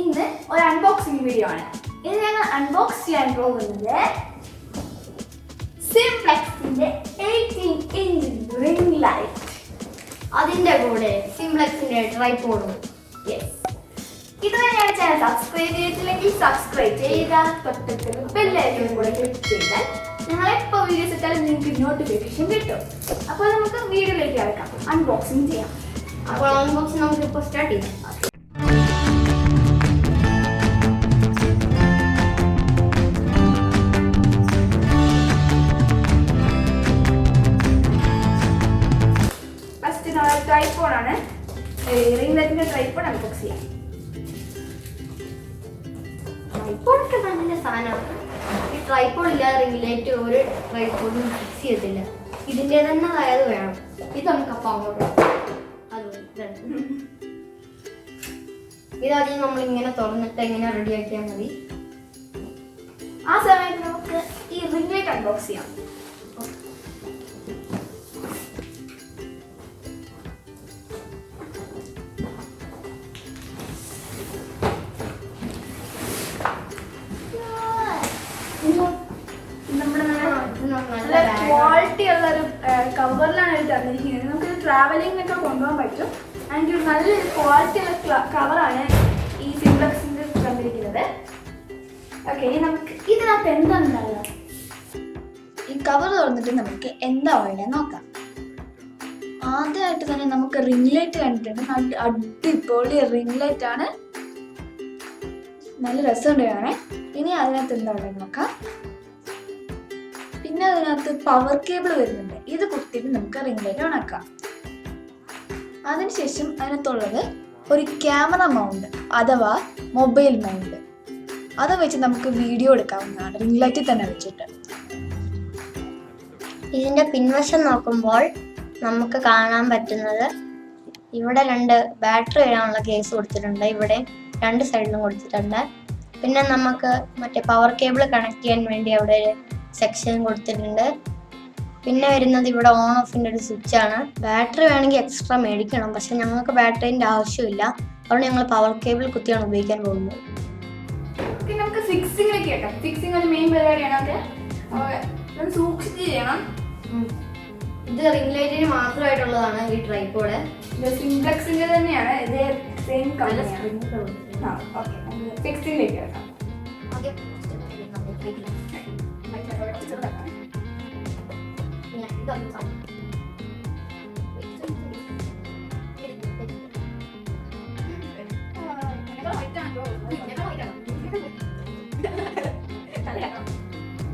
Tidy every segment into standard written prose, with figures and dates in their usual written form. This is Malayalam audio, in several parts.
ഇന്ന് ഒരു അൺബോക്സിംഗ് വീഡിയോ ആണ്. ഇത് ഞങ്ങൾ അൺബോക്സ് ചെയ്യാൻ പോകുന്നത് സിംപ്ലെക്സിന്റെ 18-inch റിംഗ് ലൈറ്റ്. അതിന്റെ കൂടെ സിംപ്ലെക്സിന്റെ ട്രൈപോഡും. ഇതുവരെ ഞങ്ങളുടെ ചാനൽ സബ്സ്ക്രൈബ് ചെയ്തിട്ടില്ലെങ്കിൽ സബ്സ്ക്രൈബ് ചെയ്യുക. തൊട്ടടുത്തുള്ള ബെൽ ഐക്കൺ കൂടെ ക്ലിക്ക് ചെയ്താൽ ഞങ്ങൾ എപ്പോൾ വീഡിയോസ് ഇട്ടാലും നിങ്ങൾക്ക് നോട്ടിഫിക്കേഷൻ കിട്ടും. അപ്പോൾ നമുക്ക് വീഡിയോയിലേക്ക് കിടക്കാം, അൺബോക്സിംഗ് ചെയ്യാം. അപ്പോൾ അൺബോക്സിംഗ് നമുക്ക് ഇപ്പോൾ സ്റ്റാർട്ട് ചെയ്യാം. ഫസ്റ്റ് നമ്മൾ ട്രൈപോഡാണ്, റിംഗ് ലൈറ്റിന്റെ ട്രൈപോഡ് അൺബോക്സ് ചെയ്യാം. ട്രൈപോഡൊക്കെ നല്ല സാധനമാണ്. ഈ ട്രൈപോഡ് ഇല്ലാതെ റിംഗ് ലൈറ്റ് ഒരു ട്രൈപോഡും ഫിക്സ് ചെയ്യത്തില്ല. ഇതിൻ്റെ തന്നെ ആയത് വേണം. ഇത് നമുക്കപ്പം അങ്ങോട്ട് ഇതാദ്യം നമ്മളിങ്ങനെ തുറന്നിട്ട് ഇങ്ങനെ റെഡിയാക്കിയാൽ മതി. ആ സമയത്ത് നമുക്ക് ഈ റിംഗ് ലൈറ്റ് അൺബോക്സ് ചെയ്യാം. നല്ല ക്വാളിറ്റി ഉള്ള ഒരു കവറിലാണ് ഇത് തന്നിരിക്കുന്നത്. നമുക്കിത് ട്രാവലിംഗിനൊക്കെ കൊണ്ടുപോകാൻ പറ്റും. അതിൻ്റെ നല്ലൊരു ക്വാളിറ്റി ഉള്ള കവറാണ് ഈ സിംപ്ലെക്സിൻ്റെ തന്നിരിക്കുന്നത്. ഓക്കെ, ഇനി നമുക്ക് ഇതിനകത്ത് എന്താണെന്നല്ല, ഈ കവർ തുറന്നിട്ട് നമുക്ക് എന്താ ഉള്ളത് നോക്കാം. ആദ്യമായിട്ട് തന്നെ നമുക്ക് റിംഗ് ലൈറ്റ് കണ്ടിട്ടുണ്ട്. നല്ല അടിപൊളി റിംഗ് ലൈറ്റ് ആണ്, നല്ല രസമുണ്ട് കാണാൻ. ഇനി അതിനകത്ത് എന്താ ഉള്ളത് നോക്കാം. പിന്നെ അതിനകത്ത് പവർ കേബിൾ വരുന്നുണ്ട്. ഇത് കുത്തിയിട്ട് നമുക്ക് റിംഗ് ലൈറ്റ് ഓൺ ആക്കാം. അതിനുശേഷം അതിനകത്തുള്ളത് ഒരു ക്യാമറ മൗണ്ട് അഥവാ മൊബൈൽ മൗണ്ട്. അത് വെച്ച് നമുക്ക് വീഡിയോ എടുക്കാവുന്നതാണ്, റിംഗ് ലൈറ്റിൽ തന്നെ വെച്ചിട്ട്. ഇതിന്റെ പിൻവശം നോക്കുമ്പോൾ നമുക്ക് കാണാൻ പറ്റുന്നത് ഇവിടെ 2 ബാറ്ററി ഇടാനുള്ള കേസ് കൊടുത്തിട്ടുണ്ട്. ഇവിടെ 2 സൈഡിലും കൊടുത്തിട്ടുണ്ട്. പിന്നെ നമുക്ക് മറ്റേ പവർ കേബിൾ കണക്ട് ചെയ്യാൻ വേണ്ടി അവിടെ ഒരു സെക്ഷൻ കൊടുത്തിട്ടുണ്ട്. പിന്നെ വരുന്നത് ഇവിടെ ഓൺ ഓഫിൻ്റെ ഒരു സ്വിച്ചാണ്. ബാറ്ററി വേണമെങ്കിൽ എക്സ്ട്രാ മേടിക്കണം, പക്ഷെ ഞങ്ങൾക്ക് ബാറ്ററിൻ്റെ ആവശ്യമില്ല. അതുകൊണ്ട് ഞങ്ങൾ പവർ കേബിൾ കുത്തിയാണ് ഉപയോഗിക്കാൻ പോകുന്നത്. നമുക്ക് ഫിക്സിംഗിലേക്ക് കേട്ടോ. ഫിക്സിംഗ് ഒരു മെയിൻ പരിപാടിയാണ്. അത് സൂക്ഷിച്ച് ചെയ്യണം. ഇത് റിംഗ് ലൈറ്റിന് മാത്രമായിട്ടുള്ളതാണ് ഈ ട്രൈപോഡ്. ഇത് സിംപ്ലെക്സിന്റെ തന്നെയാണ്. ഇത് സെയിം കമ്പനിയാണ്. ഓക്കെ, ഫിക്സിംഗിലേക്ക് കേട്ടോ.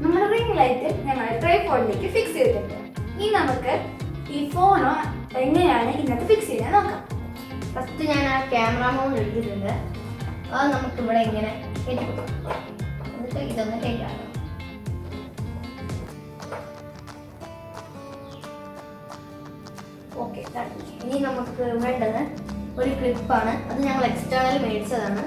നമ്മുടെ റിംഗ് ലൈറ്റ് ഞങ്ങൾ ട്രൈപോഡിലേക്ക് ഫിക്സ് ചെയ്തിട്ടുണ്ട്. ഇനി നമുക്ക് ഈ ഫോണോ എങ്ങനെയാണ് ഇതിനകത്ത് ഫിക്സ് ചെയ്യാൻ നോക്കാം. ഫസ്റ്റ് ഞാൻ ആ ക്യാമറ മൗണ്ട് എടുത്തിട്ടുണ്ട്. അത് നമുക്ക് ഇവിടെ ഇങ്ങനെ എന്നിട്ട് ഇതൊന്ന് കയറ്റാം. ഓക്കെ, ഇനി നമുക്ക് വേണ്ടത് ഒരു ക്ലിപ്പാണ്. അത് ഞങ്ങൾ എക്സ്റ്റേണൽ മേടിച്ചതാണ്.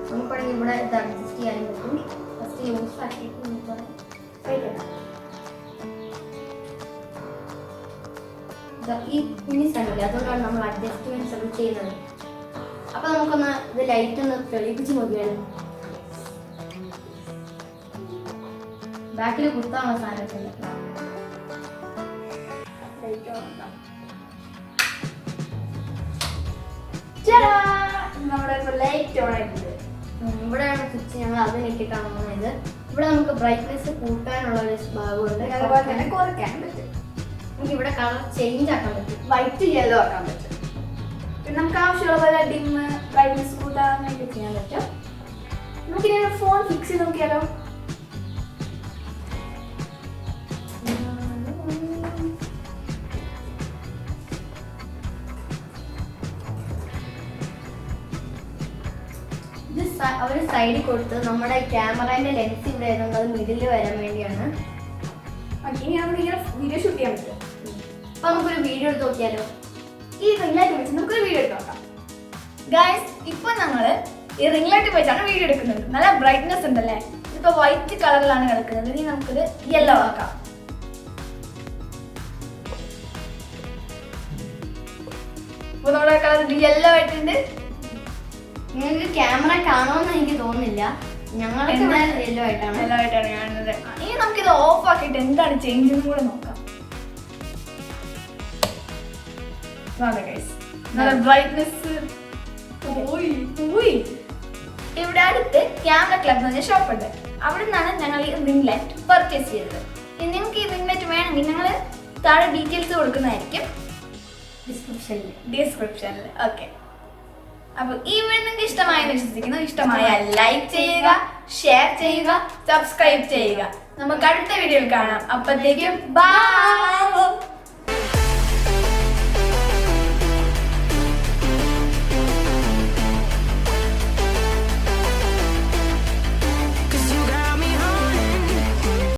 നമുക്കാണെങ്കിൽ ഇവിടെ ഇത് അഡ്ജസ്റ്റ് ചെയ്യാനും പറ്റും. ഫസ്റ്റ് യൂസ് ആക്കിയിട്ട് നമുക്ക് ഈ പിന്നീസ് ആണല്ലേ, അതുകൊണ്ടാണ് നമ്മൾ അഡ്ജസ്റ്റ്മെന്റ്സ് ഒക്കെ ചെയ്യുന്നത്. അപ്പൊ നമുക്കൊന്ന് ഇത് ലൈറ്റ് ഒന്ന് തെളിയിപ്പിച്ച് നോക്കിയാലും ബാക്കിൽ കുത്താനുള്ള സാധനമൊക്കെ നമ്മുടെ ലൈറ്റ് ഓൺ ആയിട്ടുണ്ട്. ഇവിടെയാണ് സ്വിച്ച്. ഞങ്ങൾ അത് ഞെക്കിയിട്ടാണ് പോകുന്നത്. ഇവിടെ നമുക്ക് ബ്രൈറ്റ്നെസ് കൂട്ടാനുള്ള ഒരു ഭാഗമുണ്ട്, അതുപോലെ തന്നെ കുറയ്ക്കാൻ പറ്റും. നമുക്ക് ഇവിടെ കളർ ചേഞ്ച് ആക്കാൻ പറ്റും. വൈറ്റ് യെല്ലോ ആക്കാൻ പറ്റും. പിന്നെ നമുക്ക് ആവശ്യമുള്ള പോലെ ഡിം ബ്രൈറ്റ്നെസ് കൂട്ടാനൊക്കെ ചെയ്യാൻ പറ്റും. നമുക്കിനി ഫോൺ ഫിക്സ് ചെയ്ത് നോക്കിയാലോ. ഇത് അവർ സൈഡിൽ കൊടുത്ത് നമ്മുടെ ക്യാമറേന്റെ ലെൻസ് ഇവിടെ ആയതുകൊണ്ട് അത് മിഡിൽ വരാൻ വേണ്ടിയാണ്. ഇനി നമുക്ക് ഇങ്ങനെ വീഡിയോ ഷൂട്ട് ചെയ്യാൻ പറ്റും. അപ്പൊ നമുക്കൊരു വീഡിയോ എടുത്ത് നോക്കിയാലോ. ഈ റിംഗ് ലൈറ്റ് വെച്ച് നമുക്കൊരു വീഡിയോ എടുത്ത് നോക്കാം. ഗൈസ്, ഇപ്പൊ ഞങ്ങള് ഈ റിംഗ് ലൈറ്റ് വെച്ചാണ് വീഡിയോ എടുക്കുന്നത്. നല്ല ബ്രൈറ്റ്നെസ് ഉണ്ടല്ലേ. ഇതിപ്പോ വൈറ്റ് കളറിലാണ് കിടക്കുന്നത്. ഇനി നമുക്കിത് യെല്ലോ ആക്കാം. അപ്പൊ നമ്മുടെ കളർ യെല്ലോ ആയിട്ടുണ്ട്. നിങ്ങൾക്ക് ക്യാമറ കാണുമെന്ന് എനിക്ക് തോന്നുന്നില്ല. ഞങ്ങൾക്ക് യെല്ലോ ആയിട്ടാണ് കാണുന്നത്. ഇനി നമുക്കിത് ഓഫ് ആക്കിയിട്ട് എന്താണ് ചേഞ്ച് എന്ന് കൂടെ നോക്കാം. ബ്രൈറ്റ്നെസ് ഇവിടെ അടുത്ത് ക്യാമറ ക്ലബ് എന്ന് പറഞ്ഞ ഷോപ്പ് ഉണ്ട്. അവിടെ നിന്നാണ് ഞങ്ങൾ ഈ റിംഗ് ലൈറ്റ് പർച്ചേസ് ചെയ്തത്. നിങ്ങൾക്ക് ഈ റിംഗ് ലൈറ്റ് വേണമെങ്കിൽ ഞങ്ങൾ താഴെ ഡീറ്റെയിൽസ് കൊടുക്കുന്നതായിരിക്കും ഡിസ്ക്രിപ്ഷനിൽ. ഓക്കെ, അപ്പോൾ ഈ വീഡിയോ നിങ്ങൾക്ക് ഇഷ്ടമായെന്ന് വിശ്വസിക്കുന്നു. ഇഷ്ടമായാൽ ലൈക്ക് ചെയ്യുക, ഷെയർ ചെയ്യുക, സബ്സ്ക്രൈബ് ചെയ്യുക. നമുക്ക് അടുത്ത വീഡിയോയിൽ കാണാം. അപ്പോഴത്തേക്കും ബൈ.